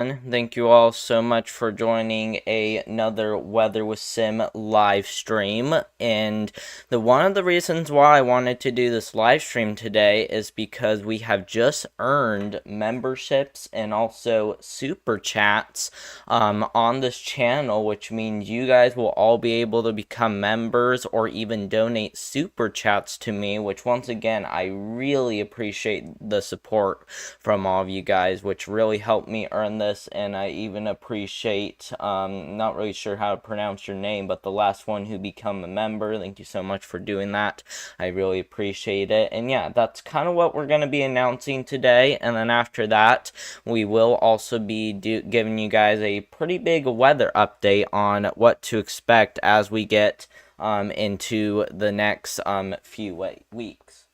Thank you all so much for joining another Weather with Sim live stream. And one of the reasons why I wanted to do this live stream today is because we have just earned memberships and also super chats on this channel, which means you guys will all be able to become members or even donate super chats to me, which once again, I really appreciate the support from all of you guys, which really helped me earn this. And I even appreciate, not really sure how to pronounce your name, but the last one who become a member. Thank you so much for doing that. I really appreciate it. And yeah, that's kind of what we're going to be announcing today. And then after that, we will also be giving you guys a pretty big weather update on what to expect as we get into the next few weeks.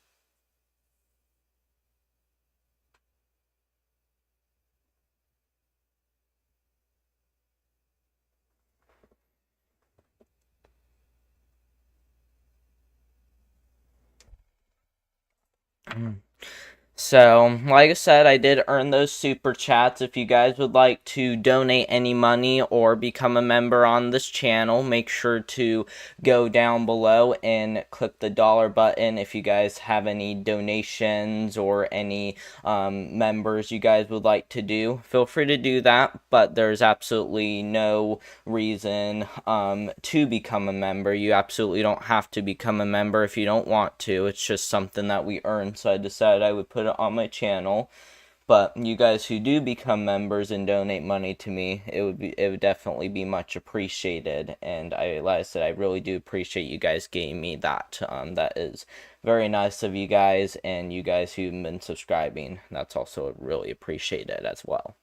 So, like I said, I did earn those super chats. If you guys would like to donate any money or become a member on this channel, make sure to go down below and click the dollar button. If you guys have any donations or any members you guys would like to do, feel free to do that. But there's absolutely no reason to become a member. You absolutely don't have to become a member if you don't want to. It's just something that we earn, so I decided I would put it on my channel. But you guys who do become members and donate money to me, it would definitely be much appreciated. And like I said, I really do appreciate you guys giving me that. That is very nice of you guys, and you guys who've been subscribing. That's also really appreciated as well.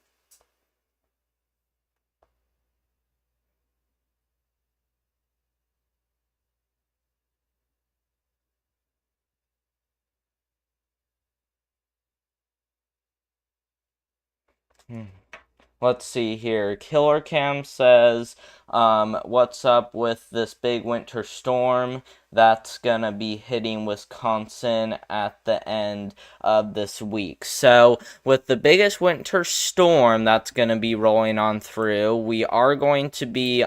Let's see here. Killer Cam says, what's up with this big winter storm that's gonna be hitting Wisconsin at the end of this week? So, with the biggest winter storm that's gonna be rolling on through, we are going to be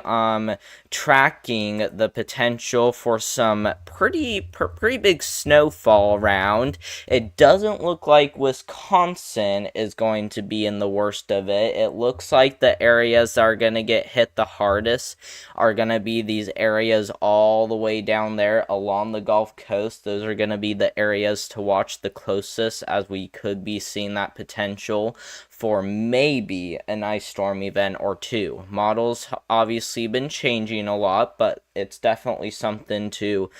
tracking the potential for some pretty big snowfall around. It doesn't look like Wisconsin is going to be in the worst of it. It looks like the areas that are going to get hit the hardest are going to be these areas all the way down there along the Gulf Coast. Those are going to be the areas to watch the closest, as we could be seeing that potential for maybe an ice storm event or two. Models obviously been changing a lot, but it's definitely something to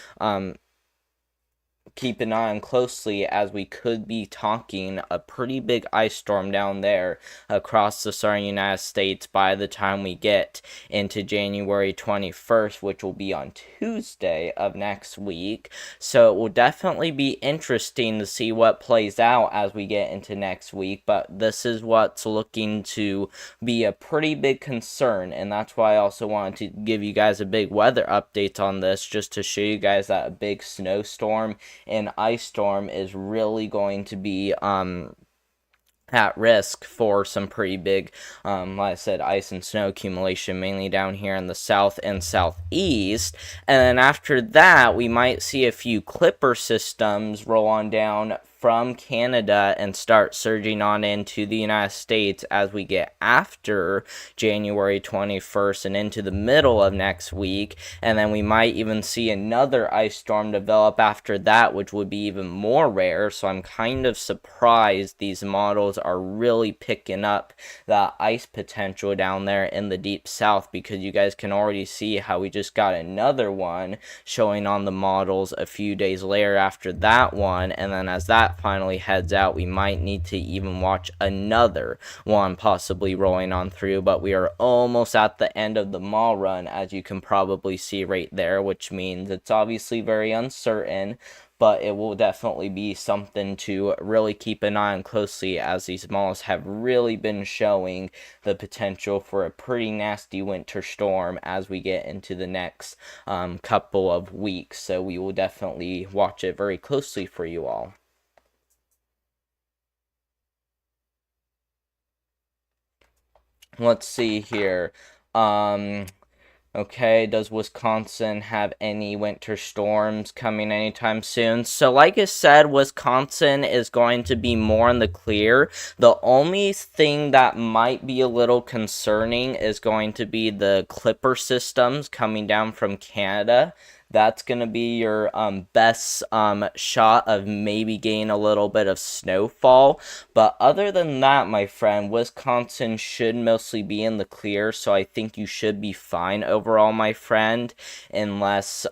keep an eye on closely, as we could be talking a pretty big ice storm down there across the southern United States by the time we get into January 21st, which will be on Tuesday of next week. So it will definitely be interesting to see what plays out as we get into next week, but this is what's looking to be a pretty big concern, and that's why I also wanted to give you guys a big weather update on this, just to show you guys that a big snowstorm and ice storm is really going to be at risk for some pretty big, like I said, ice and snow accumulation, mainly down here in the south and southeast. And then after that, we might see a few clipper systems roll on down from Canada and start surging on into the United States as we get after January 21st and into the middle of next week. And then we might even see another ice storm develop after that, which would be even more rare. So I'm kind of surprised these models are really picking up that ice potential down there in the deep south, because you guys can already see how we just got another one showing on the models a few days later after that one. And then as that finally heads out, we might need to even watch another one possibly rolling on through. But we are almost at the end of the mall run, as you can probably see right there, which means it's obviously very uncertain, but it will definitely be something to really keep an eye on closely, as these malls have really been showing the potential for a pretty nasty winter storm as we get into the next couple of weeks. So we will definitely watch it very closely for you all. let's see here. Um, Okay, does Wisconsin have any winter storms coming anytime soon? So, like I said, Wisconsin is going to be more in the clear. The only thing that might be a little concerning is going to be the Clipper systems coming down from Canada. That's going to be your best shot of maybe getting a little bit of snowfall. But other than that, my friend, Wisconsin should mostly be in the clear, so I think you should be fine overall, my friend. Unless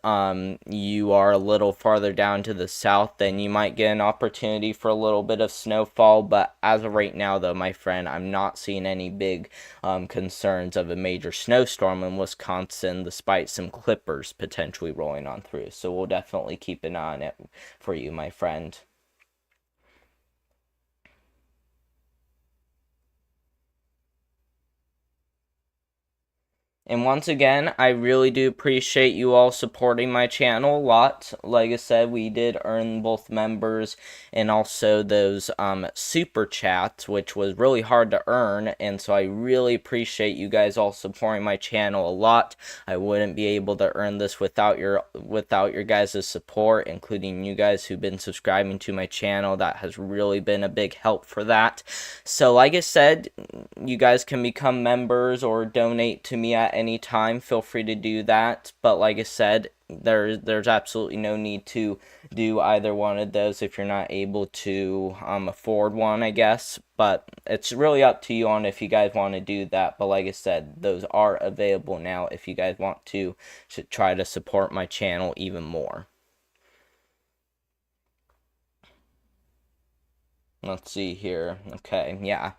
you are a little farther down to the south, then you might get an opportunity for a little bit of snowfall. But as of right now, though, my friend, I'm not seeing any big concerns of a major snowstorm in Wisconsin, despite some clippers potentially rolling on through. So we'll definitely keep an eye on it for you, my friend. And once again, I really do appreciate you all supporting my channel a lot. Like I said, we did earn both members and also those super chats, which was really hard to earn. And so I really appreciate you guys all supporting my channel a lot. I wouldn't be able to earn this without your guys' support, including you guys who've been subscribing to my channel. That has really been a big help for that. So like I said, you guys can become members or donate to me at any time. Feel free to do that. But like I said, there's absolutely no need to do either one of those if you're not able to afford one, I guess. But it's really up to you on if you guys want to do that. But like I said, those are available now if you guys want to try to support my channel even more. Let's see here. Okay, yeah.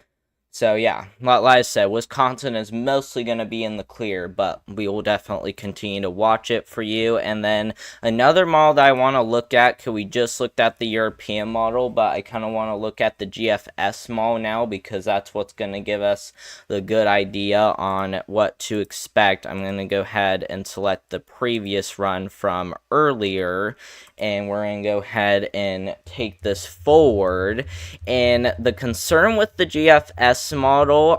So yeah, like I said, Wisconsin is mostly going to be in the clear, but we will definitely continue to watch it for you. And then another model that I want to look at, because we just looked at the European model, but I kind of want to look at the GFS model now, because that's what's going to give us the good idea on what to expect. I'm going to go ahead and select the previous run from earlier, and we're going to go ahead and take this forward. And the concern with the GFS model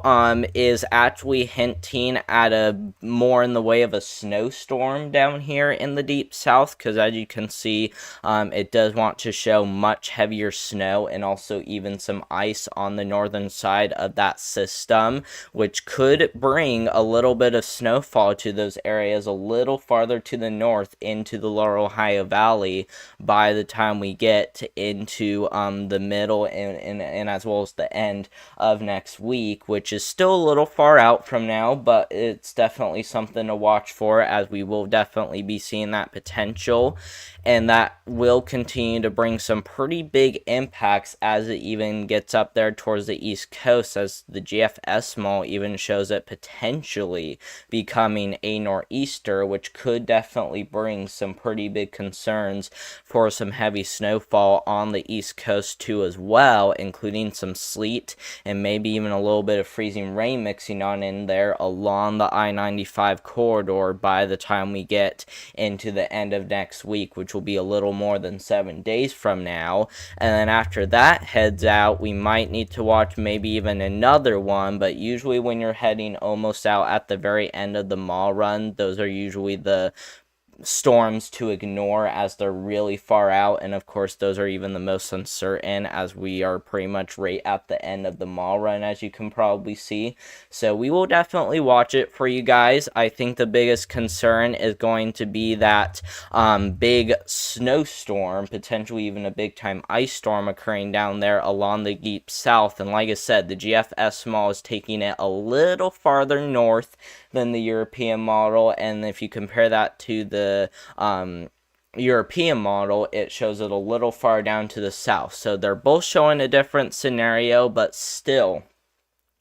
is actually hinting at a more in the way of a snowstorm down here in the deep south, because as you can see, it does want to show much heavier snow and also even some ice on the northern side of that system, which could bring a little bit of snowfall to those areas a little farther to the north into the lower Ohio Valley by the time we get into the middle and as well as the end of next week, which is still a little far out from now, but it's definitely something to watch for, as we will definitely be seeing that potential, and that will continue to bring some pretty big impacts as it even gets up there towards the East Coast, as the GFS model even shows it potentially becoming a nor'easter, which could definitely bring some pretty big concerns for some heavy snowfall on the East Coast too as well, including some sleet and maybe even a little bit of freezing rain mixing on in there along the I-95 corridor by the time we get into the end of next week, which will be a little more than 7 days from now. And then after that heads out, we might need to watch maybe even another one, but usually when you're heading almost out at the very end of the mall run, those are usually the storms to ignore, as they're really far out, and of course those are even the most uncertain, as we are pretty much right at the end of the mall run, as you can probably see. So we will definitely watch it for you guys. I think the biggest concern is going to be that big snowstorm, potentially even a big time ice storm occurring down there along the deep south. And like I said, the GFS model is taking it a little farther north than the European model, and if you compare that to the European model, it shows it a little far down to the south. So they're both showing a different scenario, but still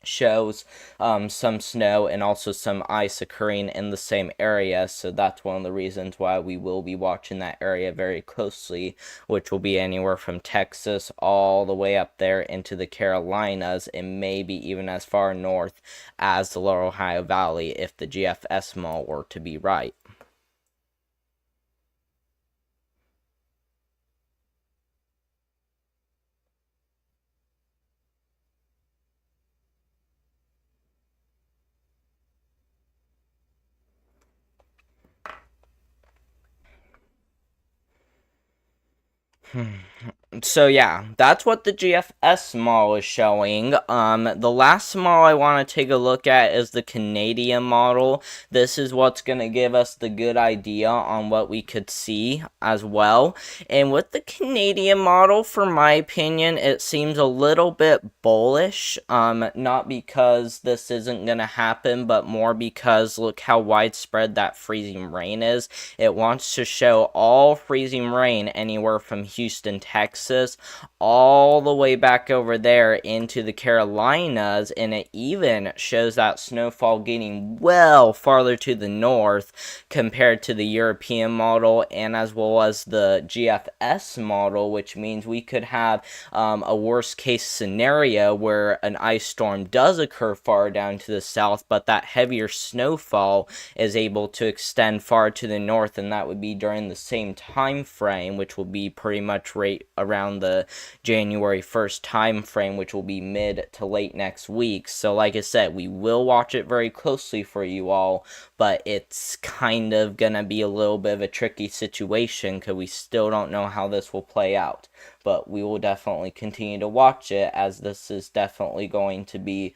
shows some snow and also some ice occurring in the same area. So that's one of the reasons why we will be watching that area very closely, which will be anywhere from Texas all the way up there into the Carolinas, and maybe even as far north as the lower Ohio Valley if the GFS model were to be right. So yeah, that's what the GFS model is showing. The last model I want to take a look at is the Canadian model. This is what's going to give us the good idea on what we could see as well. And with the Canadian model, for my opinion, it seems a little bit bullish. Not because this isn't going to happen, but more because look how widespread that freezing rain is. It wants to show all freezing rain anywhere from Houston, Texas, all the way back over there into the Carolinas, and it even shows that snowfall getting well farther to the north compared to the European model and as well as the GFS model, which means we could have a worst case scenario where an ice storm does occur far down to the south, but that heavier snowfall is able to extend far to the north, and that would be during the same time frame, which will be pretty much right around the January 1st time frame, which will be mid to late next week. So like I said, we will watch it very closely for you all, but it's kind of gonna be a little bit of a tricky situation because we still don't know how this will play out. But we will definitely continue to watch it, as this is definitely going to be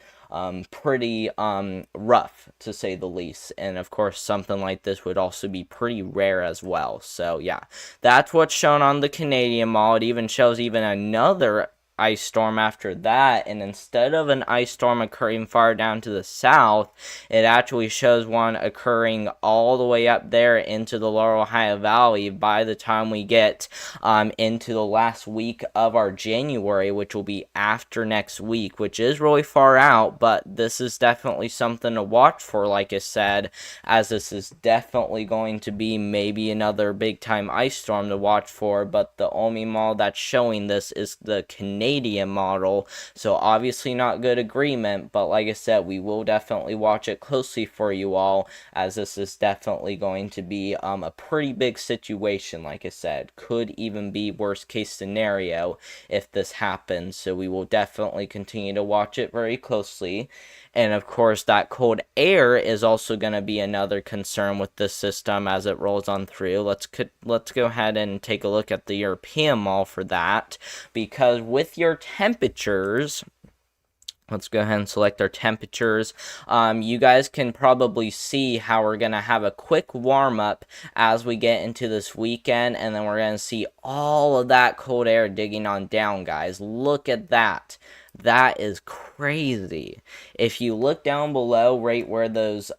pretty rough, to say the least. And of course, something like this would also be pretty rare as well. So yeah, that's what's shown on the Canadian model. It even shows even another ice storm after that, and instead of an ice storm occurring far down to the south, it actually shows one occurring all the way up there into the Lower Ohio Valley by the time we get into the last week of our January, which will be after next week, which is really far out, but this is definitely something to watch for, like I said, as this is definitely going to be maybe another big time ice storm to watch for. But the only model that's showing this is the Canadian model, so obviously not good agreement, but like I said, we will definitely watch it closely for you all, as this is definitely going to be a pretty big situation. Like I said, could even be worst case scenario if this happens, so we will definitely continue to watch it very closely. And of course, that cold air is also going to be another concern with this system as it rolls on through. Let's go ahead and take a look at the European model for that, because with your temperatures, let's go ahead and select our temperatures. You guys can probably see how we're going to have a quick warm up as we get into this weekend, and then we're going to see all of that cold air digging on down, guys. Look at that. That is crazy. If you look down below, right where those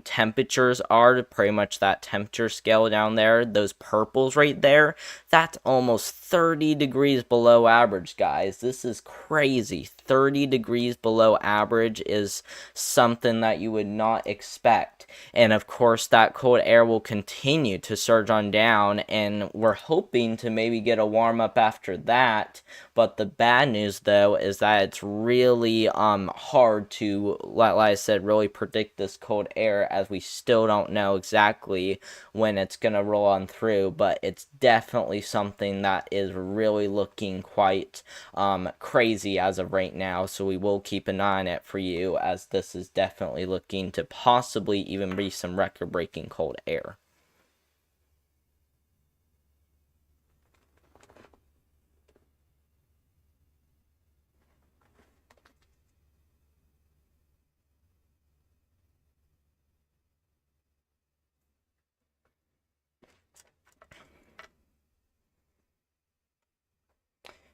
temperatures are, pretty much that temperature scale down there, those purples right there, that's almost 30 degrees below average, guys. This is crazy. 30 degrees below average is something that you would not expect. And of course, that cold air will continue to surge on down, and we're hoping to maybe get a warm up after that. But the bad news, though, is that it's really hard to, like I said, really predict this cold air, as we still don't know exactly when it's going to roll on through. But it's definitely something that is really looking quite crazy as of right now. So we will keep an eye on it for you, as this is definitely looking to possibly even be some record-breaking cold air.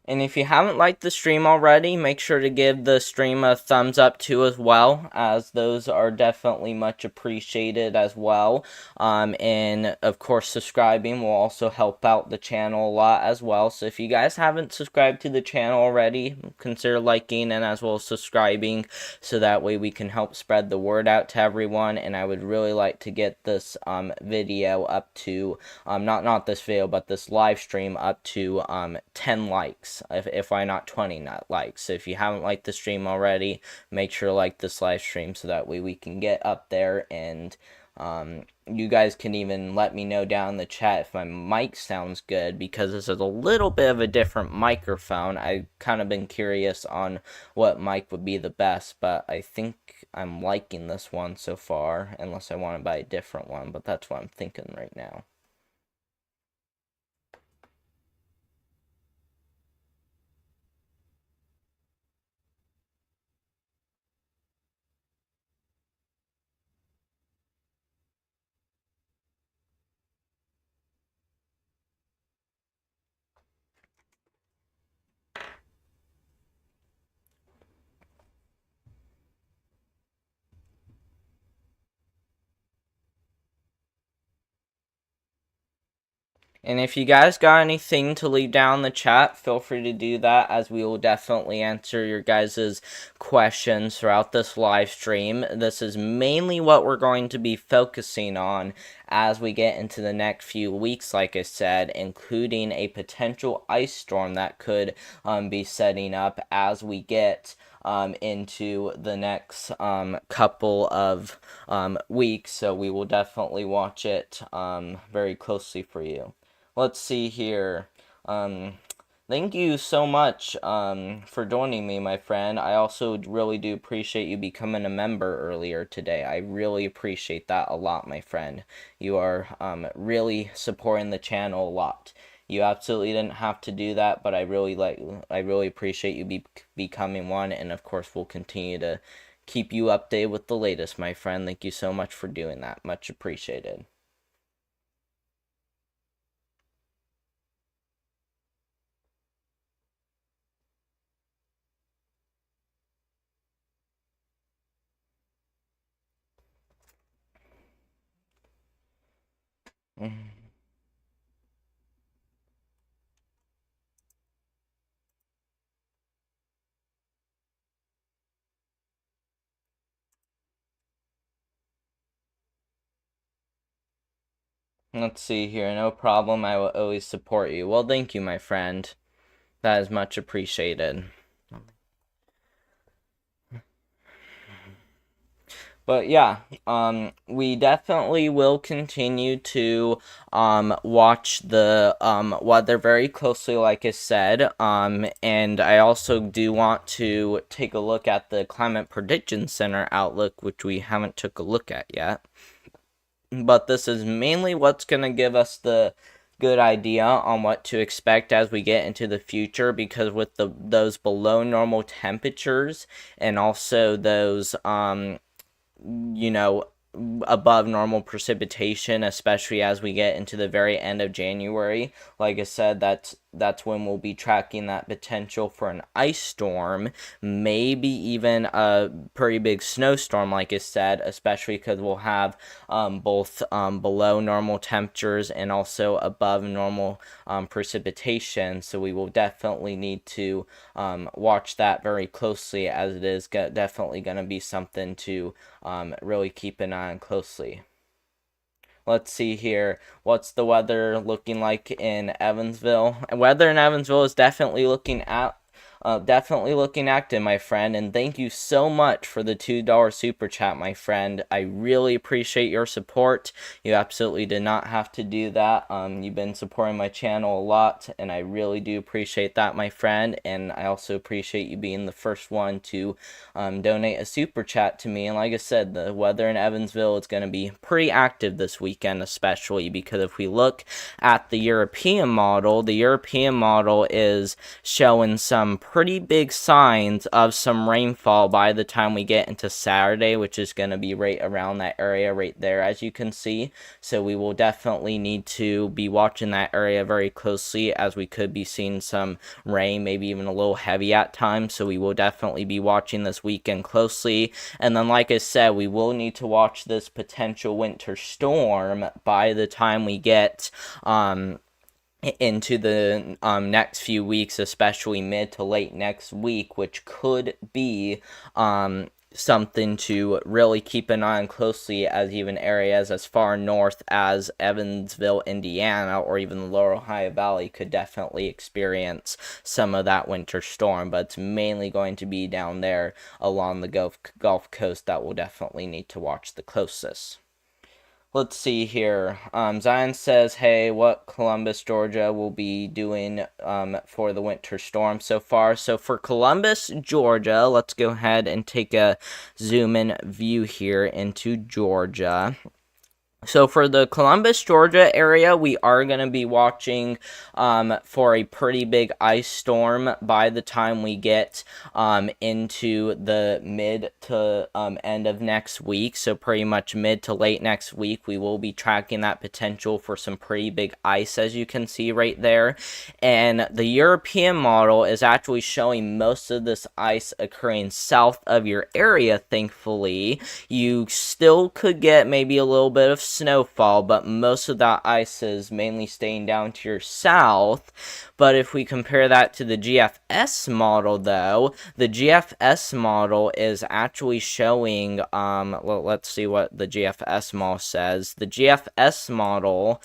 And if you haven't liked the stream already, make sure to give the stream a thumbs up too as well, as those are definitely much appreciated as well. And of course, subscribing will also help out the channel a lot as well. So if you guys haven't subscribed to the channel already, consider liking and as well as subscribing, so that way we can help spread the word out to everyone. And I would really like to get this video up to, not this video, but this live stream up to 10 likes. If why not 20 not likes. So if you haven't liked the stream already, make sure to like this live stream, so that way we can get up there. And you guys can even let me know down in the chat if my mic sounds good, because this is a little bit of a different microphone. I've kind of been curious on what mic would be the best, but I think I'm liking this one so far, unless I want to buy a different one, but that's what I'm thinking right now. And if you guys got anything to leave down in the chat, feel free to do that, as we will definitely answer your guys' questions throughout this live stream. This is mainly what we're going to be focusing on as we get into the next few weeks, like I said, including a potential ice storm that could be setting up as we get into the next couple of weeks. So we will definitely watch it very closely for you. Let's see here. Thank you so much for joining me, my friend. I also really do appreciate you becoming a member earlier today. I really appreciate that a lot, my friend. You are really supporting the channel a lot. You absolutely didn't have to do that, but I really appreciate you becoming one, and of course we'll continue to keep you updated with the latest, my friend. Thank you so much for doing that. Much appreciated. Let's see here. No problem. I will always support you. Well, thank you, my friend. That is much appreciated. But yeah, we definitely will continue to watch the weather very closely, like I said. And I also do want to take a look at the Climate Prediction Center outlook, which we haven't took a look at yet. But this is mainly what's going to give us the good idea on what to expect as we get into the future, because with those below normal temperatures and also those you know, above normal precipitation, especially as we get into the very end of January. Like I said, that's when we'll be tracking that potential for an ice storm, maybe even a pretty big snowstorm, like I said, especially because we'll have both below normal temperatures and also above normal precipitation. So we will definitely need to watch that very closely, as it is definitely going to be something to really keep an eye on closely. Let's see here. What's the weather looking like in Evansville? Weather in Evansville is definitely looking active, my friend. And thank you so much for the $2 super chat, my friend. I really appreciate your support. You absolutely did not have to do that. You've been supporting my channel a lot, and I really do appreciate that, my friend. And I also appreciate you being the first one to donate a super chat to me. And like I said, the weather in Evansville is going to be pretty active this weekend, especially because if we look at the European model is showing some pretty big signs of some rainfall by the time we get into Saturday, which is going to be right around that area right there, as you can see. So we will definitely need to be watching that area very closely, as we could be seeing some rain, maybe even a little heavy at times. So we will definitely be watching this weekend closely. And then, like I said, we will need to watch this potential winter storm by the time we get into the next few weeks, especially mid to late next week, which could be something to really keep an eye on closely, as even areas as far north as Evansville, Indiana, or even the Lower Ohio Valley could definitely experience some of that winter storm. But it's mainly going to be down there along the Gulf Coast that we'll definitely need to watch the closest. Let's see here. Zion says, hey, what Columbus, Georgia will be doing for the winter storm so far. So for Columbus, Georgia, let's go ahead and take a zoom in view here into Georgia. So for the Columbus, Georgia area, we are going to be watching for a pretty big ice storm by the time we get into the mid to end of next week. So pretty much mid to late next week, we will be tracking that potential for some pretty big ice, as you can see right there. And the European model is actually showing most of this ice occurring south of your area, thankfully. You still could get maybe a little bit of snowfall, but most of that ice is mainly staying down to your south. But if we compare that to the GFS model, though, the GFS model is actually showing, let's see what the GFS model says. The GFS model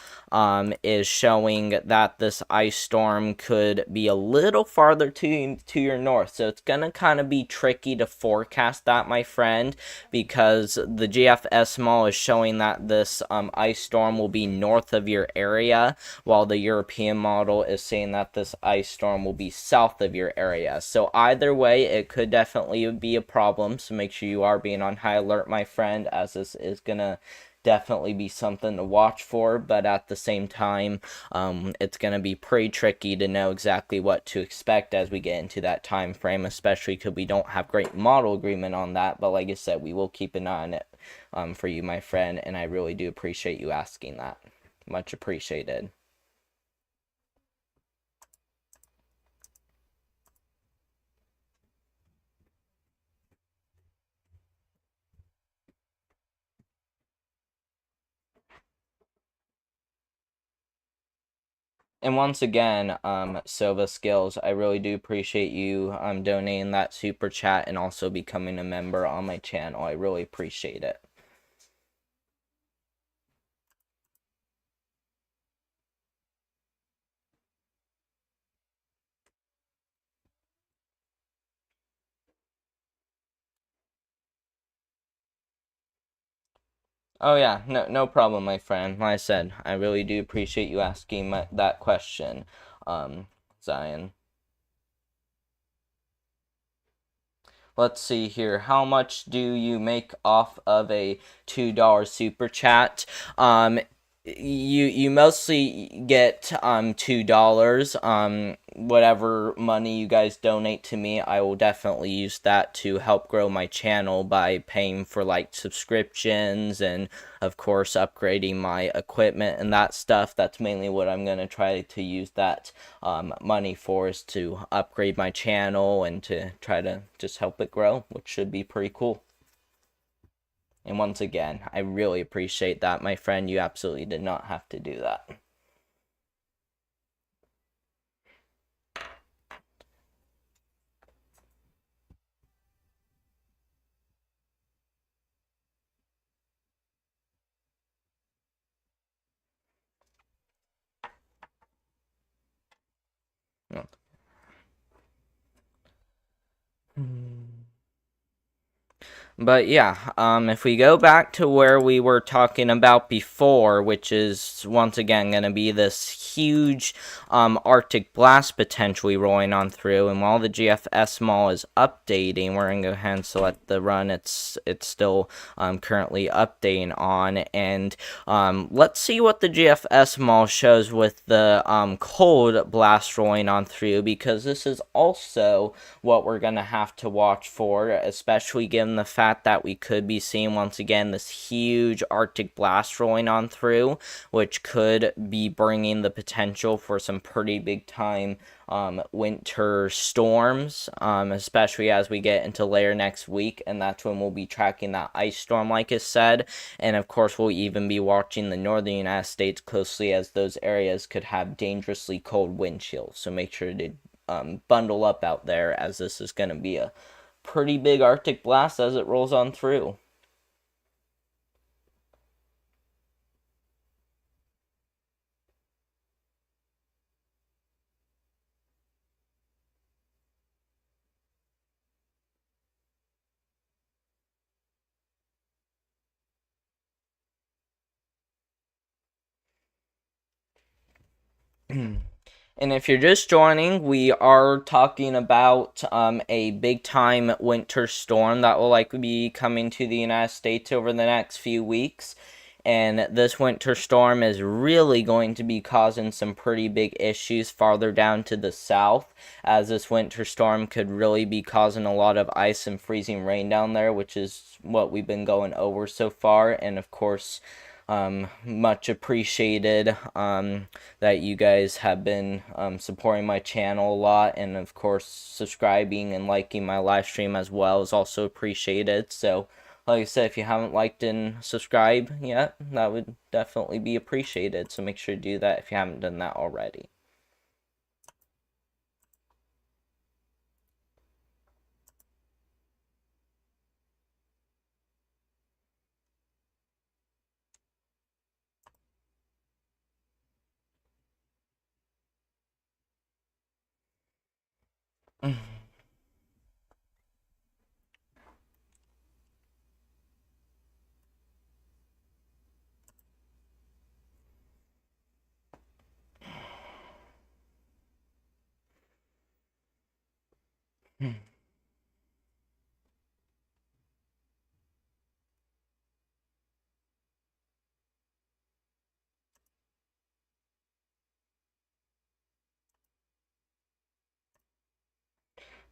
is showing that this ice storm could be a little farther to your north. So it's going to kind of be tricky to forecast that, my friend, because the GFS model is showing that this ice storm will be north of your area, while the European model is saying that this ice storm will be south of your area. So either way, it could definitely be a problem. So make sure you are being on high alert, my friend, as this is going to definitely be something to watch for, but at the same time, it's going to be pretty tricky to know exactly what to expect as we get into that time frame, especially because we don't have great model agreement on that. But like I said, we will keep an eye on it for you, my friend, and I really do appreciate you asking that. Much appreciated. And once again, Sova Skills, I really do appreciate you donating that super chat and also becoming a member on my channel. I really appreciate it. Oh yeah, no problem, my friend. Like I said, I really do appreciate you asking that question, Zion. Let's see here. How much do you make off of a $2 super chat? You mostly get $2. Whatever money you guys donate to me, I will definitely use that to help grow my channel by paying for like subscriptions and of course upgrading my equipment and that stuff. That's mainly what I'm gonna try to use that money for, is to upgrade my channel and to try to just help it grow, which should be pretty cool. And once again, I really appreciate that, my friend. You absolutely did not have to do that. But yeah, if we go back to where we were talking about before, which is once again going to be this huge Arctic blast potentially rolling on through, and while the GFS mall is updating, we're going to go ahead and select the run it's still currently updating on, and let's see what the GFS mall shows with the cold blast rolling on through, because this is also what we're going to have to watch for, especially given the fact that we could be seeing once again this huge Arctic blast rolling on through, which could be bringing the potential for some pretty big time winter storms, especially as we get into later next week, and that's when we'll be tracking that ice storm, like I said. And of course, we'll even be watching the northern United States closely, as those areas could have dangerously cold wind chills. So make sure to bundle up out there, as this is going to be a pretty big Arctic blast as it rolls on through. And if you're just joining, we are talking about a big time winter storm that will likely be coming to the United States over the next few weeks. And this winter storm is really going to be causing some pretty big issues farther down to the south, as this winter storm could really be causing a lot of ice and freezing rain down there, which is what we've been going over so far. And of course, much appreciated that you guys have been supporting my channel a lot, and of course subscribing and liking my live stream as well is also appreciated. So like I said, if you haven't liked and subscribed yet, that would definitely be appreciated. So make sure to do that if you haven't done that already.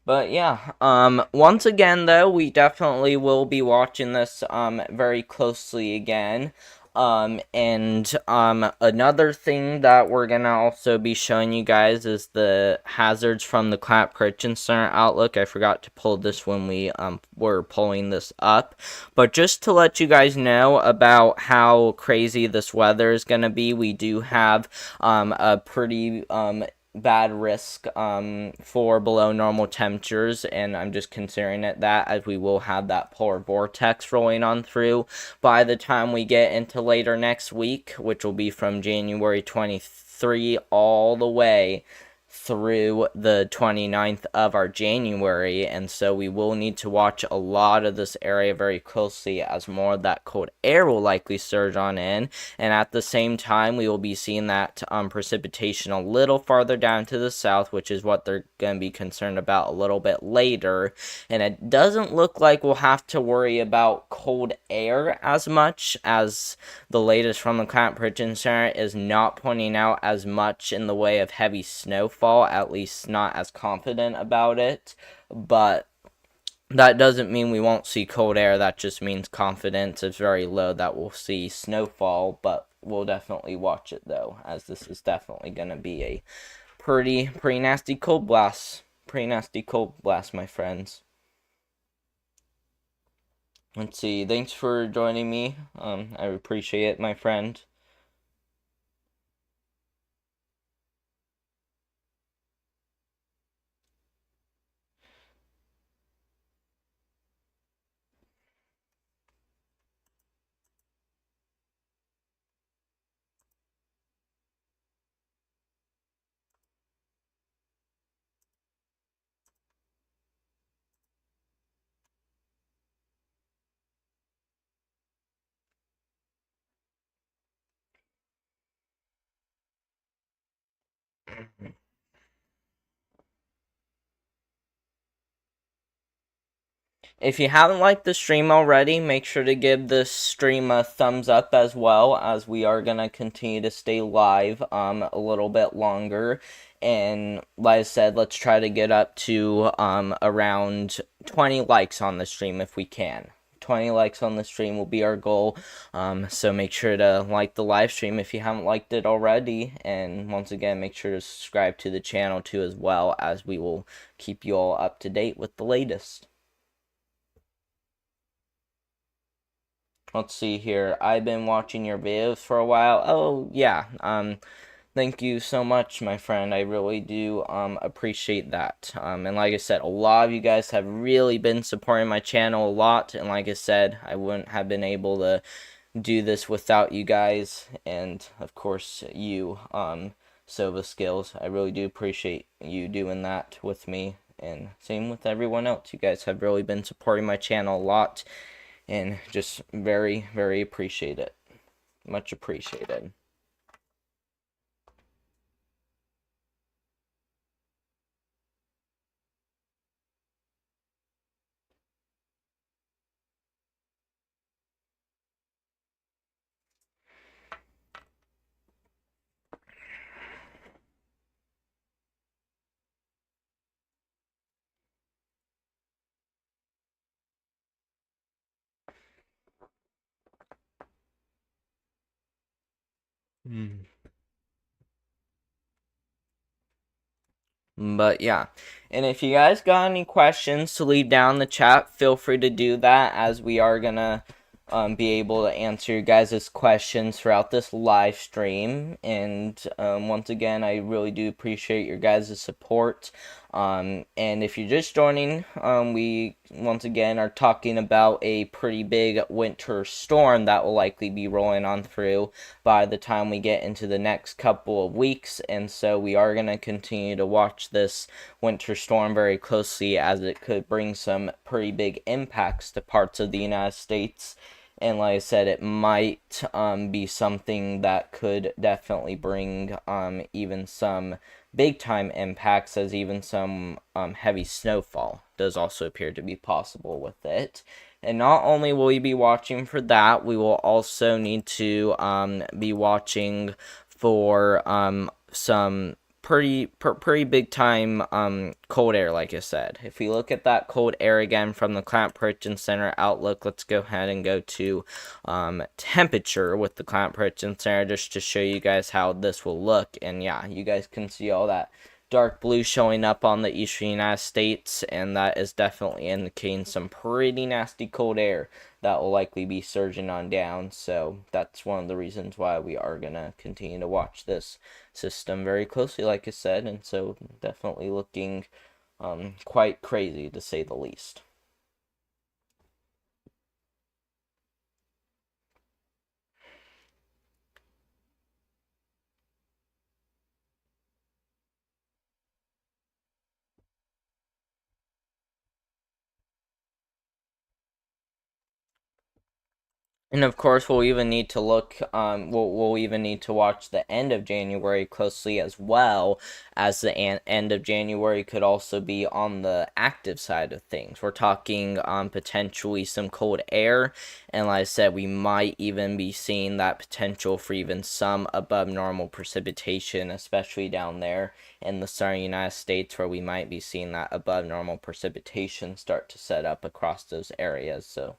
But yeah, once again though, we definitely will be watching this very closely again. And another thing that we're gonna also be showing you guys is the hazards from the Clamp Prediction Center outlook. I forgot to pull this when we were pulling this up, but just to let you guys know about how crazy this weather is gonna be, we do have a pretty bad risk for below normal temperatures, and I'm just considering it that, as we will have that polar vortex rolling on through by the time we get into later next week, which will be from January 23 all the way through the 29th of our January, and so we will need to watch a lot of this area very closely as more of that cold air will likely surge on in, and at the same time we will be seeing that precipitation a little farther down to the south, which is what they're going to be concerned about a little bit later, and it doesn't look like we'll have to worry about cold air as much, as the latest from the Climate Prediction Center is not pointing out as much in the way of heavy snowfall, at least not as confident about it. But that doesn't mean we won't see cold air. That just means confidence is very low that we'll see snowfall, but we'll definitely watch it though, as this is definitely going to be a pretty nasty cold blast. Pretty nasty cold blast, my friends. Let's see. Thanks for joining me. I appreciate it, my friend. If you haven't liked the stream already, make sure to give this stream a thumbs up, as well, as we are going to continue to stay live a little bit longer. And like I said, let's try to get up to around 20 likes on the stream if we can. 20 likes on the stream will be our goal. So make sure to like the live stream if you haven't liked it already. And once again, make sure to subscribe to the channel too, as well, as we will keep you all up to date with the latest. Let's see here. I've been watching your videos for a while. Oh, yeah. Thank you so much, my friend. I really do appreciate that. And like I said, a lot of you guys have really been supporting my channel a lot. And like I said, I wouldn't have been able to do this without you guys. And of course, you, Sova Skills. I really do appreciate you doing that with me. And same with everyone else. You guys have really been supporting my channel a lot, and just very appreciate it. Much appreciated. But yeah. And if you guys got any questions to leave down in the chat, feel free to do that, as we are gonna be able to answer your guys' questions throughout this live stream. And once again, I really do appreciate your guys' support. And if you're just joining, we once again are talking about a pretty big winter storm that will likely be rolling on through by the time we get into the next couple of weeks. And so we are going to continue to watch this winter storm very closely, as it could bring some pretty big impacts to parts of the United States. And like I said, it might be something that could definitely bring even some big time impacts, as even some heavy snowfall does also appear to be possible with it. And not only will we be watching for that, we will also need to be watching for some pretty big time cold air. Like I said, if we look at that cold air again from the Climate Prediction Center outlook, let's go ahead and go to temperature with the Climate Prediction Center, just to show you guys how this will look. And yeah, you guys can see all that dark blue showing up on the eastern United States, and that is definitely indicating some pretty nasty cold air that will likely be surging on down. So that's one of the reasons why we are going to continue to watch this system very closely, like I said. And so definitely looking quite crazy, to say the least. And of course, we'll even need to look. We'll even need to watch the end of January closely, as well, as the end of January could also be on the active side of things. We're talking potentially some cold air, and like I said, we might even be seeing that potential for even some above normal precipitation, especially down there in the southern United States, where we might be seeing that above normal precipitation start to set up across those areas. So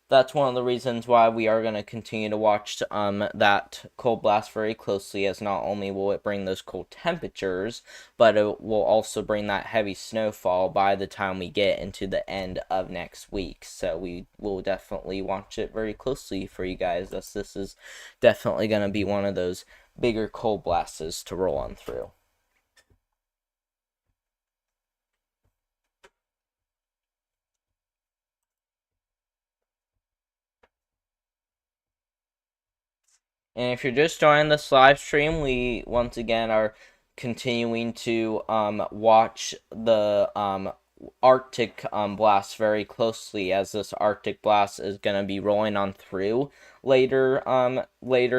that's one of the reasons why we are going to continue to watch that cold blast very closely, as not only will it bring those cold temperatures, but it will also bring that heavy snowfall by the time we get into the end of next week. So we will definitely watch it very closely for you guys, as this is definitely going to be one of those bigger cold blasts to roll on through. And if you're just joining this live stream, we once again are continuing to watch the Arctic blast very closely, as this Arctic blast is going to be rolling on through later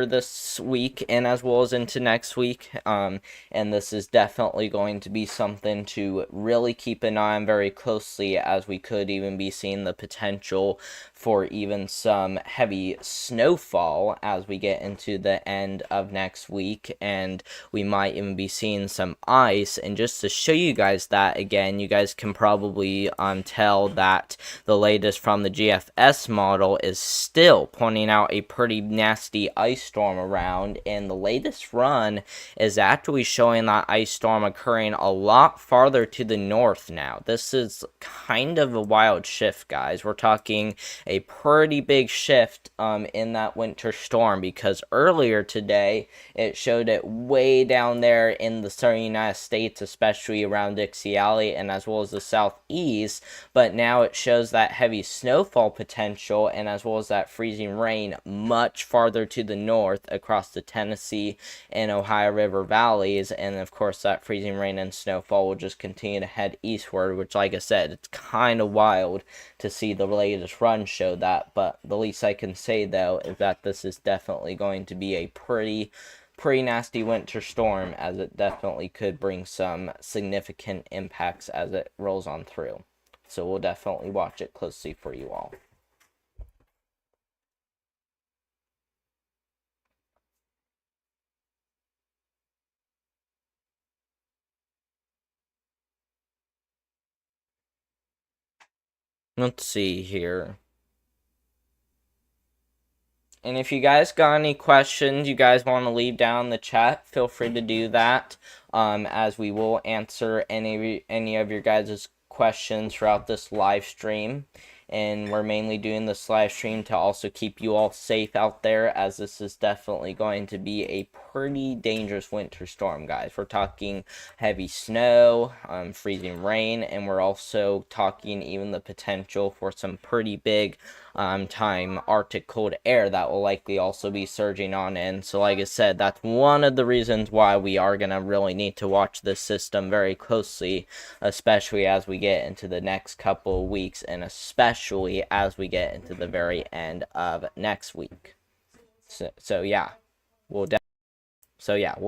this week, and as well as into next week. And this is definitely going to be something to really keep an eye on very closely, as we could even be seeing the potential for even some heavy snowfall as we get into the end of next week, and we might even be seeing some ice. And just to show you guys that again, you guys can probably tell that the latest from the GFS model is still pointing out a pretty nasty ice storm around, and the latest run is actually showing that ice storm occurring a lot farther to the north now. This is kind of a wild shift, guys. We're talking a pretty big shift in that winter storm, because earlier today it showed it way down there in the southern United States, especially around Dixie Alley and as well as the southeast, but now it shows that heavy snowfall potential, and as well as that freezing rain much farther to the north across the Tennessee and Ohio River valleys. And of course, that freezing rain and snowfall will just continue to head eastward, which, like I said, it's kind of wild to see the latest run show that. But the least I can say, though, is that this is definitely going to be a pretty nasty winter storm, as it definitely could bring some significant impacts as it rolls on through. So we'll definitely watch it closely for you all. Let's see here. And if you guys got any questions you guys want to leave down in the chat, feel free to do that. As we will answer any of your guys' questions throughout this live stream. And we're mainly doing this live stream to also keep you all safe out there, as this is definitely going to be a pretty dangerous winter storm, guys. We're talking heavy snow, freezing rain, and we're also talking even the potential for some pretty big time Arctic cold air that will likely also be surging on in. So like I said, that's one of the reasons why we are going to really need to watch this system very closely, especially as we get into the next couple of weeks, and especially as we get into the very end of next week. So yeah, we'll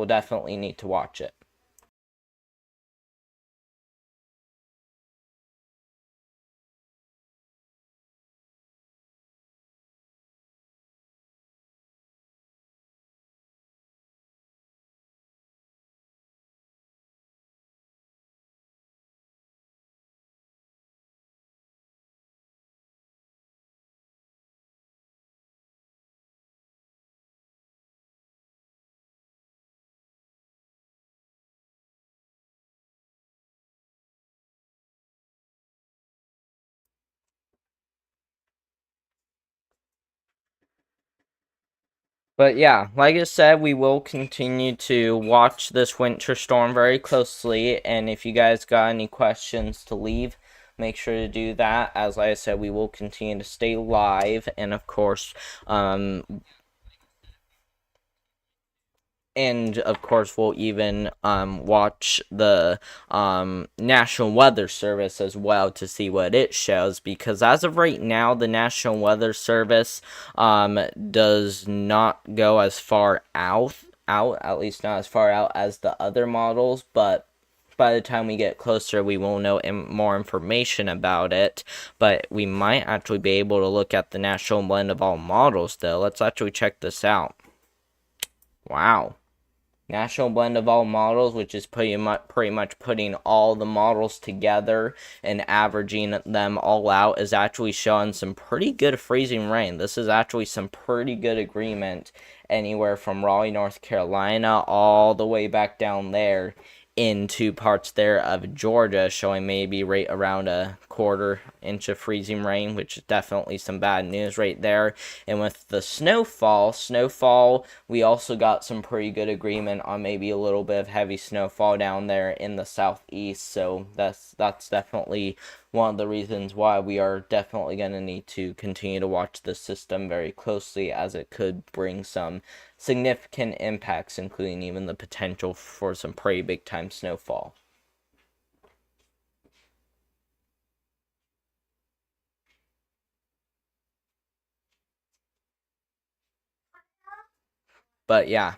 definitely need to watch it. But yeah, like I said, we will continue to watch this winter storm very closely. And if you guys got any questions to leave, make sure to do that. As like I said, we will continue to stay live. And of course, we'll even watch the National Weather Service as well to see what it shows, because as of right now the National Weather Service does not go as far out, at least not as far out as the other models, but by the time we get closer we will know more information about it. But we might actually be able to look at the national blend of all models though. Let's actually check this out. Wow. National blend of all models, which is pretty much putting all the models together and averaging them all out, is actually showing some pretty good freezing rain. This is actually some pretty good agreement anywhere from Raleigh, North Carolina, all the way back down there into parts there of Georgia, showing maybe right around a quarter inch of freezing rain, which is definitely some bad news right there. And with the snowfall, we also got some pretty good agreement on maybe a little bit of heavy snowfall down there in the southeast. So that's definitely one of the reasons why we are definitely going to need to continue to watch the system very closely, as it could bring some significant impacts, including even the potential for some pretty big time snowfall. But yeah.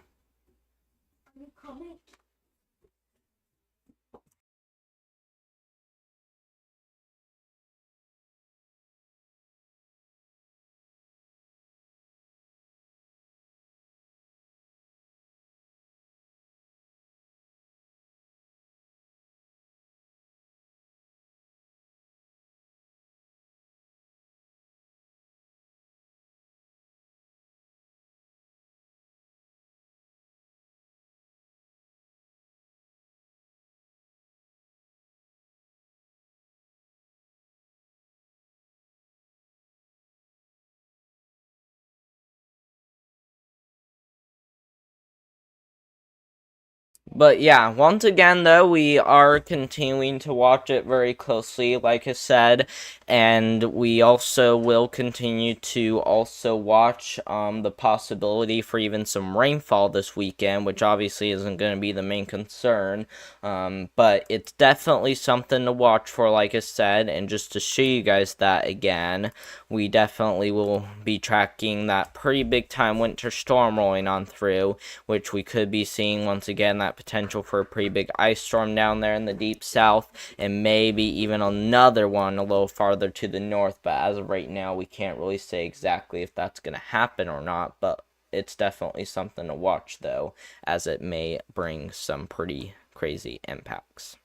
But yeah, once again though, we are continuing to watch it very closely, like I said, and we also will continue to also watch the possibility for even some rainfall this weekend, which obviously isn't going to be the main concern, but it's definitely something to watch for, like I said. And just to show you guys that again, we definitely will be tracking that pretty big time winter storm rolling on through, which we could be seeing once again that potential for a pretty big ice storm down there in the deep south, and maybe even another one a little farther to the north. But as of right now, we can't really say exactly if that's going to happen or not, but it's definitely something to watch though, as it may bring some pretty crazy impacts.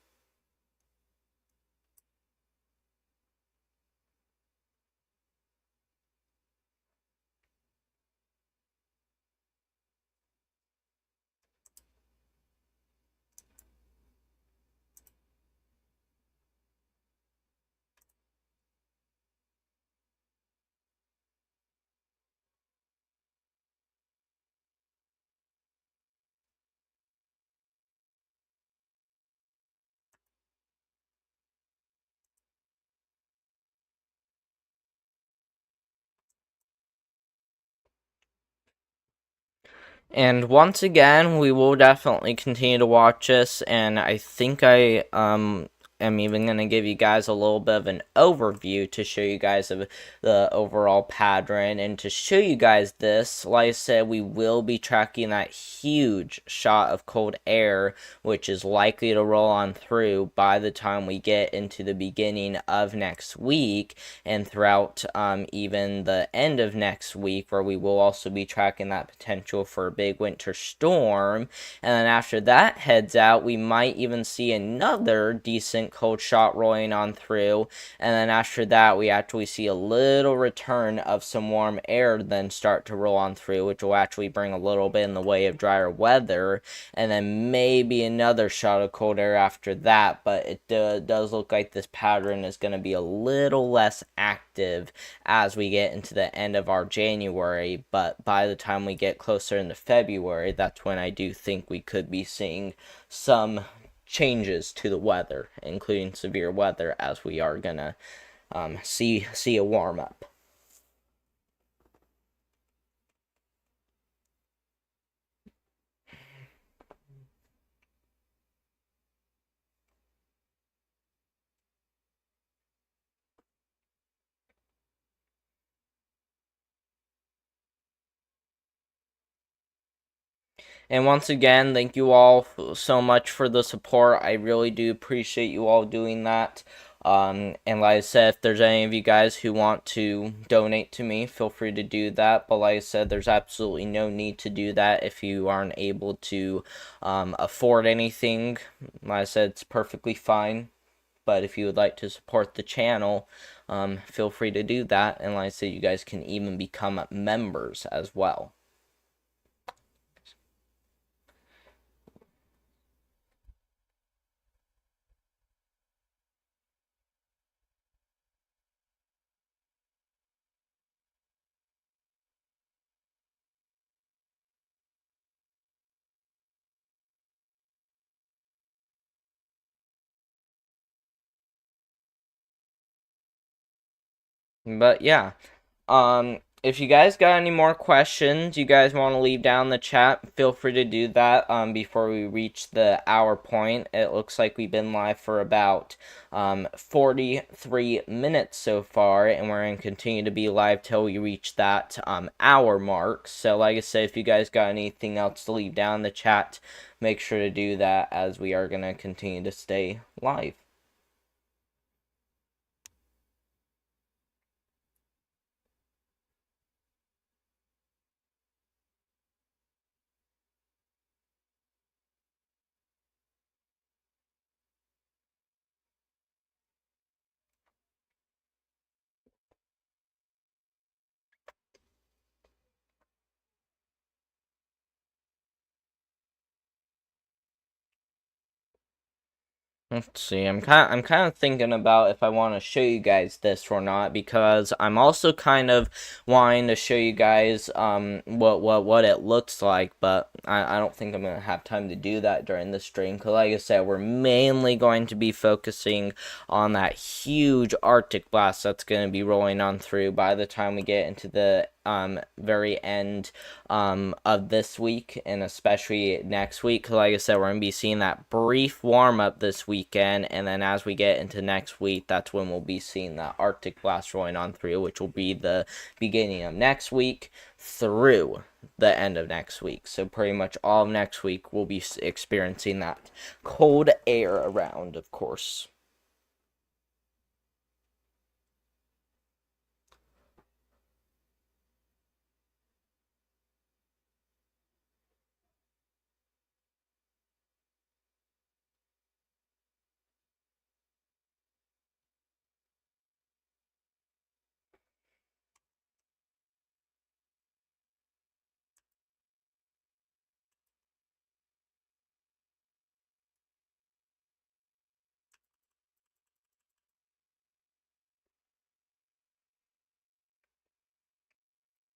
And once again, we will definitely continue to watch this, and I think I am even going to give you guys a little bit of an overview to show you guys of the overall pattern. And to show you guys this, like I said, we will be tracking that huge shot of cold air, which is likely to roll on through by the time we get into the beginning of next week, and throughout even the end of next week, where we will also be tracking that potential for a big winter storm. And then after that heads out, we might even see another decent cold shot rolling on through. And then after that, we actually see a little return of some warm air then start to roll on through, which will actually bring a little bit in the way of drier weather. And then maybe another shot of cold air after that. But it does look like this pattern is going to be a little less active as we get into the end of our January. But by the time we get closer into February, that's when I do think we could be seeing some changes to the weather, including severe weather, as we are gonna see a warm up. And once again, thank you all so much for the support. I really do appreciate you all doing that. And like I said, if there's any of you guys who want to donate to me, feel free to do that. But like I said, there's absolutely no need to do that if you aren't able to afford anything. Like I said, it's perfectly fine. But if you would like to support the channel, feel free to do that. And like I said, you guys can even become members as well. But yeah, if you guys got any more questions you guys want to leave down in the chat, feel free to do that before we reach the hour point. It looks like we've been live for about 43 minutes so far, and we're going to continue to be live till we reach that hour mark. So like I said, if you guys got anything else to leave down in the chat, make sure to do that, as we are going to continue to stay live. Let's see. I'm kind of thinking about if I want to show you guys this or not, because I'm also kind of wanting to show you guys what it looks like, but I don't think I'm gonna have time to do that during the stream, because like I said, we're mainly going to be focusing on that huge Arctic blast that's going to be rolling on through by the time we get into the very end of this week, and especially next week, because like I said, we're going to be seeing that brief warm-up this weekend, and then as we get into next week, that's when we'll be seeing that Arctic blast rolling on through, which will be the beginning of next week through the end of next week. So pretty much all of next week we'll be experiencing that cold air around, of course.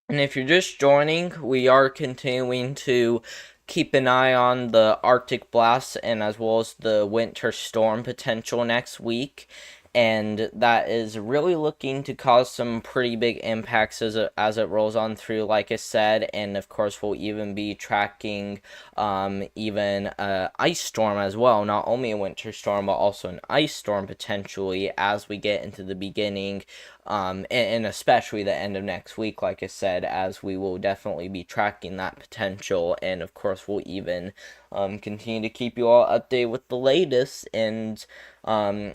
And if you're just joining, we are continuing to keep an eye on the Arctic blast, and as well as the winter storm potential next week. and that is really looking to cause some pretty big impacts as it rolls on through, like I said. And of course, we'll even be tracking even ice storm as well, not only a winter storm but also an ice storm potentially as we get into the beginning, and especially the end of next week, like I said, as we will definitely be tracking that potential. And of course, we'll even continue to keep you all updated with the latest. And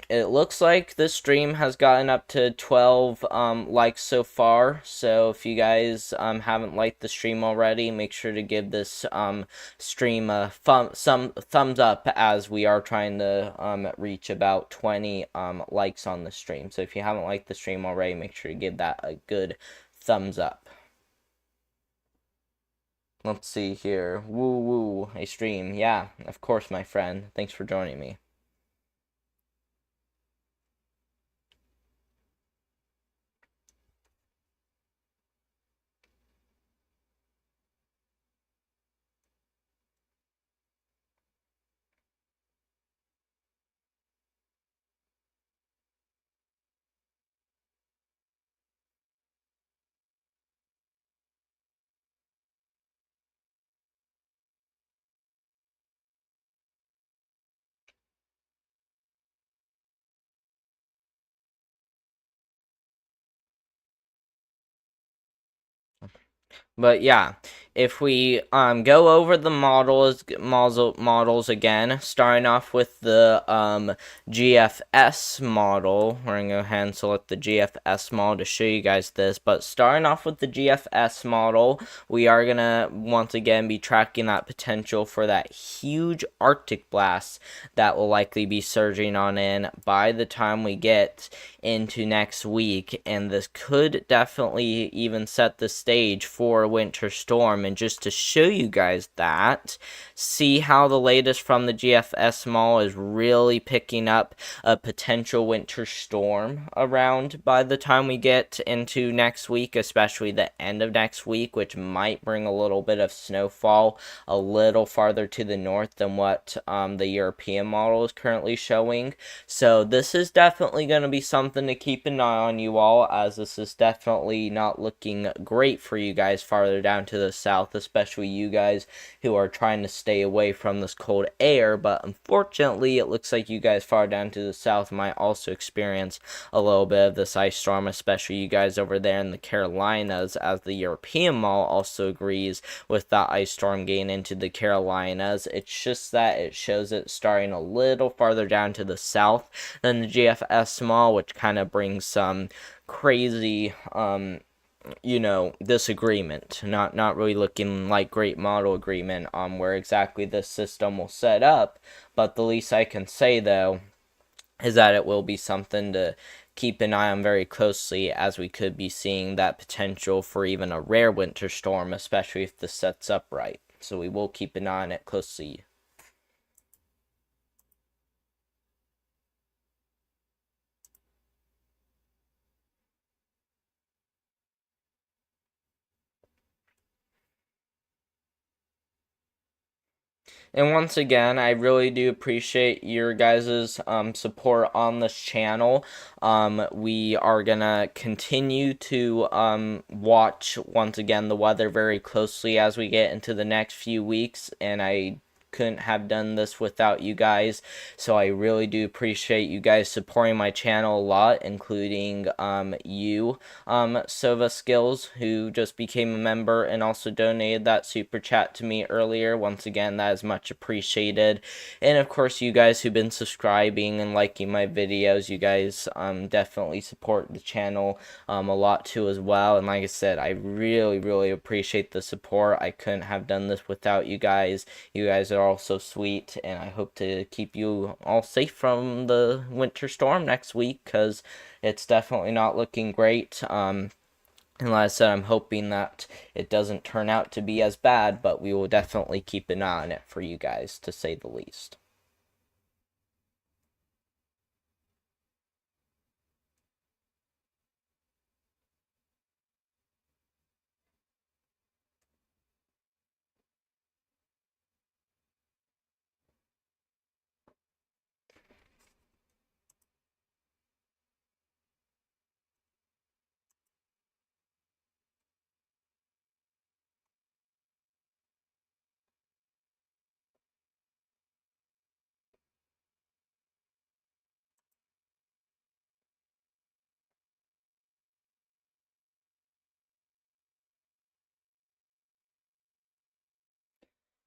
it looks like this stream has gotten up to 12 likes so far. So if you guys haven't liked the stream already, make sure to give this stream some thumbs up, as we are trying to reach about 20 likes on the stream. So if you haven't liked the stream already, make sure to give that a good thumbs up. Let's see here. Woo woo, a stream. Yeah, of course, my friend. Thanks for joining me. But yeah, if we go over the models again, starting off with the GFS model, we're gonna go ahead and select the GFS model to show you guys this. But starting off with the GFS model, we are gonna once again be tracking that potential for that huge Arctic blast that will likely be surging on in by the time we get into next week. And this could definitely even set the stage for a winter storm. And just to show you guys that, see how the latest from the GFS model is really picking up a potential winter storm around by the time we get into next week, especially the end of next week, which might bring a little bit of snowfall a little farther to the north than what the European model is currently showing. So this is definitely going to be something to keep an eye on, you all, as this is definitely not looking great for you guys farther down to the south, especially you guys who are trying to stay away from this cold air. But unfortunately, it looks like you guys far down to the south might also experience a little bit of this ice storm, especially you guys over there in the Carolinas, as the European model also agrees with that ice storm getting into the Carolinas. It's just that it shows it starting a little farther down to the south than the GFS model, which kind of brings some crazy disagreement, not really looking like great model agreement on where exactly this system will set up. But the least I can say, though, is that it will be something to keep an eye on very closely, as we could be seeing that potential for even a rare winter storm, especially if this sets up right. So we will keep an eye on it closely. And once again, I really do appreciate your guys' support on this channel. We are gonna continue to watch, once again, the weather very closely as we get into the next few weeks, and I couldn't have done this without you guys. So I really do appreciate you guys supporting my channel a lot, including you, Sova Skills, who just became a member and also donated that super chat to me earlier. Once again, that is much appreciated. And of course, you guys who've been subscribing and liking my videos, you guys definitely support the channel a lot too as well. And like I said, I really appreciate the support. I couldn't have done this without you guys. You guys are all so sweet, and I hope to keep you all safe from the winter storm next week, because it's definitely not looking great. And like I said, I'm hoping that it doesn't turn out to be as bad, but we will definitely keep an eye on it for you guys, to say the least.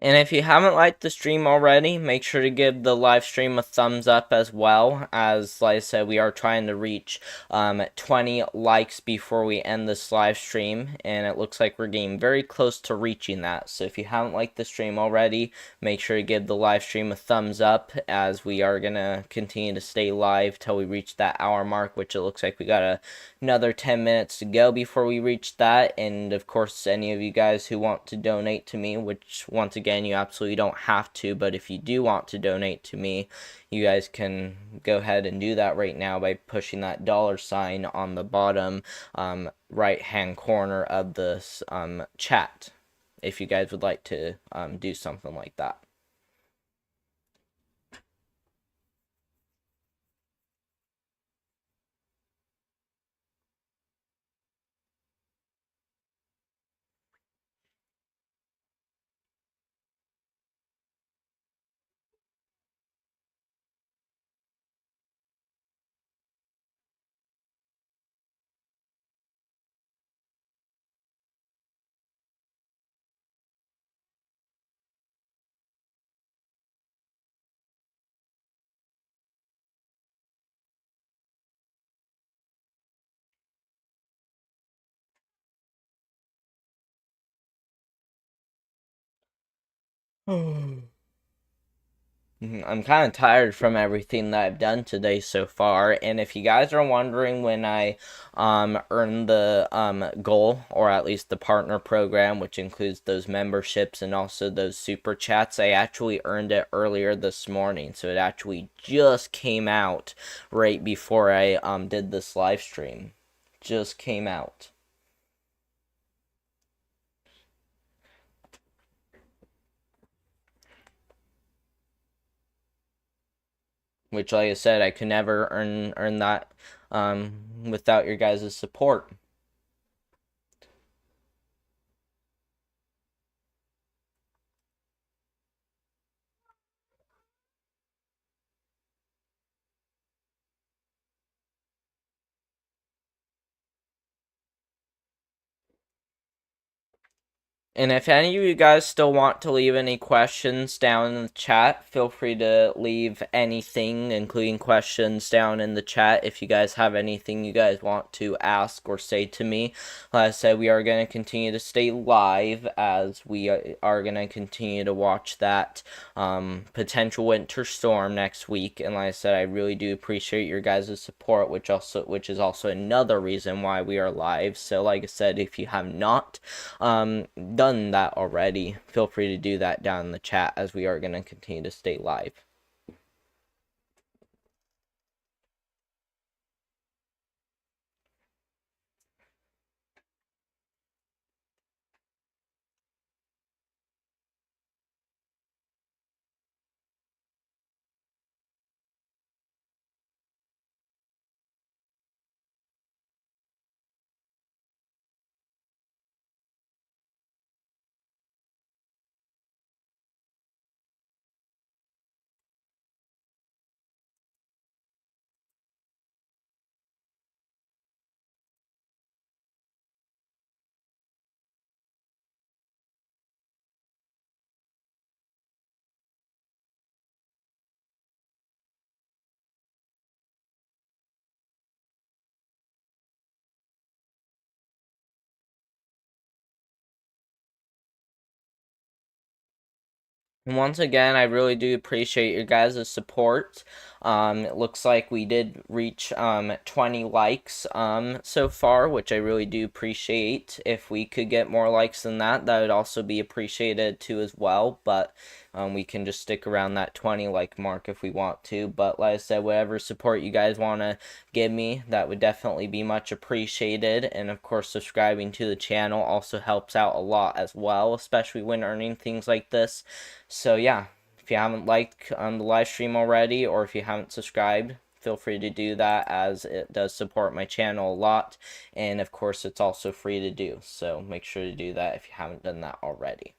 And if you haven't liked the stream already, make sure to give the live stream a thumbs up as well. As like I said, we are trying to reach 20 likes before we end this live stream, and it looks like we're getting very close to reaching that. So if you haven't liked the stream already, make sure to give the live stream a thumbs up, as we are gonna continue to stay live till we reach that hour mark, which it looks like we got another 10 minutes to go before we reach that. And of course, any of you guys who want to donate to me, which once again you absolutely don't have to, but if you do want to donate to me, you guys can go ahead and do that right now by pushing that $sign on the bottom right hand corner of this chat, if you guys would like to do something like that. I'm kind of tired from everything that I've done today so far, and if you guys are wondering when I earned the goal, or at least the partner program, which includes those memberships and also those super chats, I actually earned it earlier this morning, so it actually just came out right before I did this live stream. Just came out. Which, like I said, I could never earn that without your guys' support. And if any of you guys still want to leave any questions down in the chat, feel free to leave anything, including questions, down in the chat. If you guys have anything you guys want to ask or say to me, like I said, we are going to continue to stay live, as we are going to continue to watch that potential winter storm next week. And like I said, I really do appreciate your guys' support, which is also another reason why we are live. So like I said, if you have not done that already, feel free to do that down in the chat, as we are going to continue to stay live. And once again, I really do appreciate your guys' support. It looks like we did reach 20 likes so far, which I really do appreciate. If we could get more likes than that, that would also be appreciated too as well. But we can just stick around that 20 like mark if we want to. But like I said, whatever support you guys want to give me, that would definitely be much appreciated. And of course, subscribing to the channel also helps out a lot as well, especially when earning things like this. So yeah, if you haven't liked the live stream already, or if you haven't subscribed, feel free to do that, as it does support my channel a lot. And of course, it's also free to do, so make sure to do that if you haven't done that already.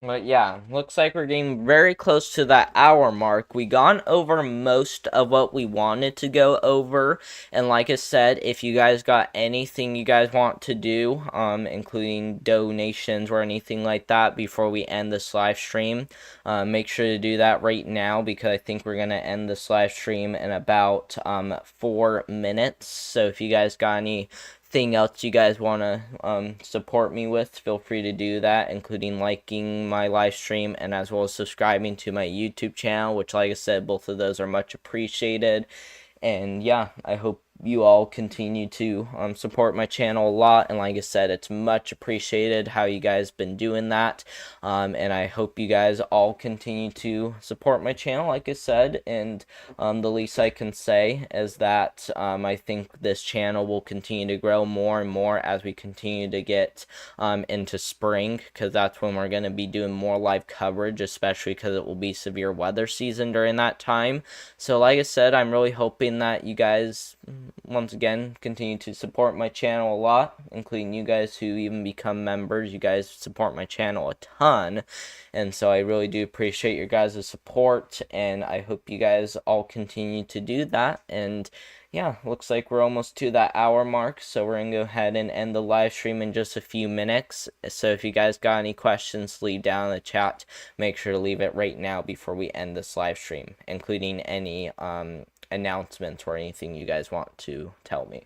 But yeah, looks like we're getting very close to that hour mark. We gone over most of what we wanted to go over, and like I said, if you guys got anything you guys want to do, including donations or anything like that before we end this live stream, make sure to do that right now because I think we're gonna end this live stream in about 4 minutes. So if you guys got any thing else you guys want to support me with, feel free to do that, including liking my live stream and as well as subscribing to my YouTube channel, which, like I said, both of those are much appreciated. And yeah, I hope you all continue to support my channel a lot, and like I said, it's much appreciated how you guys been doing that, and I hope you guys all continue to support my channel, like I said, and the least I can say is that I think this channel will continue to grow more and more as we continue to get into spring, because that's when we're going to be doing more live coverage, especially because it will be severe weather season during that time. So like I said, I'm really hoping that you guys once again continue to support my channel a lot, including you guys who even become members. You guys support my channel a ton, and so I really do appreciate your guys' support, and I hope you guys all continue to do that. And yeah, looks like we're almost to that hour mark, so we're gonna go ahead and end the live stream in just a few minutes. So if you guys got any questions, leave down in the chat. Make sure to leave it right now before we end this live stream, including any announcements or anything you guys want to tell me.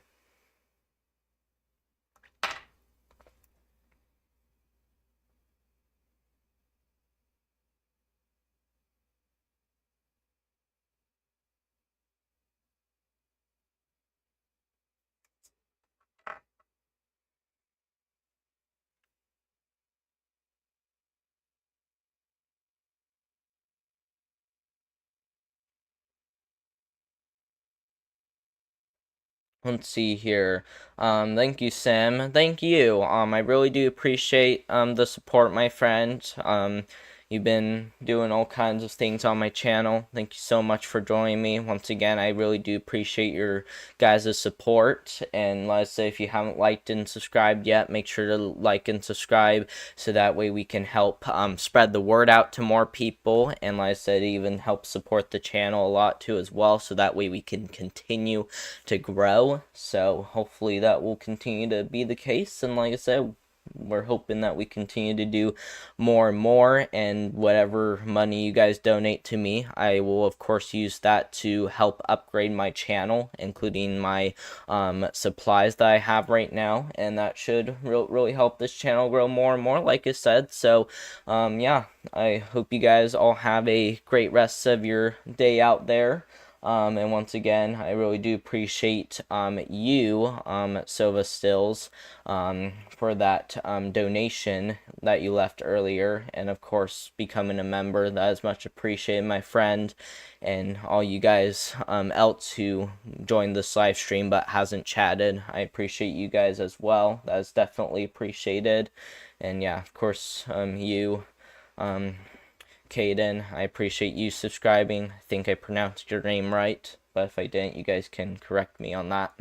Let's see here. Thank you, Sam. Thank you. I really do appreciate the support, my friend. You've been doing all kinds of things on my channel. Thank you so much for joining me. Once again, I really do appreciate your guys' support. And let's say if you haven't liked and subscribed yet, make sure to like and subscribe so that way we can help spread the word out to more people. And like I said, even help support the channel a lot too as well, so that way we can continue to grow. So hopefully that will continue to be the case. And like I said, we're hoping that we continue to do more and more, and whatever money you guys donate to me, I will of course use that to help upgrade my channel, including my supplies that I have right now, and that should really help this channel grow more and more, like I said. So yeah, I hope you guys all have a great rest of your day out there. And once again, I really do appreciate you, Sova Stills, for that donation that you left earlier, and of course becoming a member. That is much appreciated, my friend, and all you guys else who joined this live stream but hasn't chatted. I appreciate you guys as well. That is definitely appreciated. And yeah, of course, you, Caden, I appreciate you subscribing. I think I pronounced your name right, but if I didn't, you guys can correct me on that.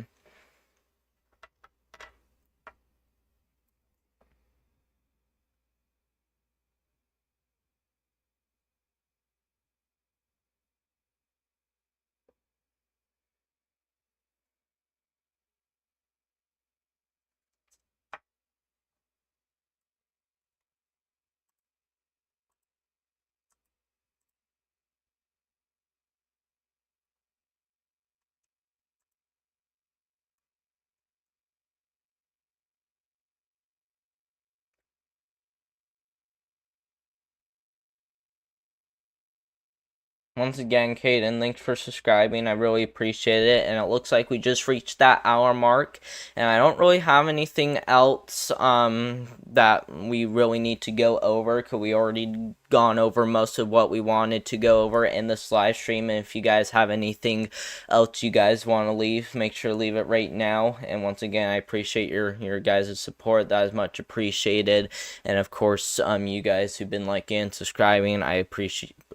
Once again, Caden, thanks for subscribing. I really appreciate it. And it looks like we just reached that hour mark. And I don't really have anything else that we really need to go over, because we already gone over most of what we wanted to go over in this live stream. And if you guys have anything else you guys want to leave, make sure to leave it right now. And once again, I appreciate your guys' support. That is much appreciated. And of course, you guys who've been liking and subscribing, I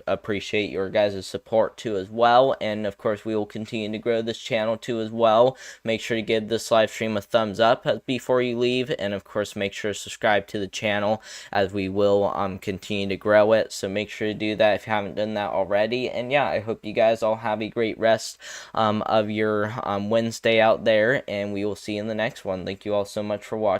appreciate your guys' guys' support too as well, and of course we will continue to grow this channel too as well. Make sure to give this live stream a thumbs up before you leave, and of course make sure to subscribe to the channel, as we will continue to grow it. So make sure to do that if you haven't done that already. And yeah, I hope you guys all have a great rest of your Wednesday out there, and we will see you in the next one. Thank you all so much for watching.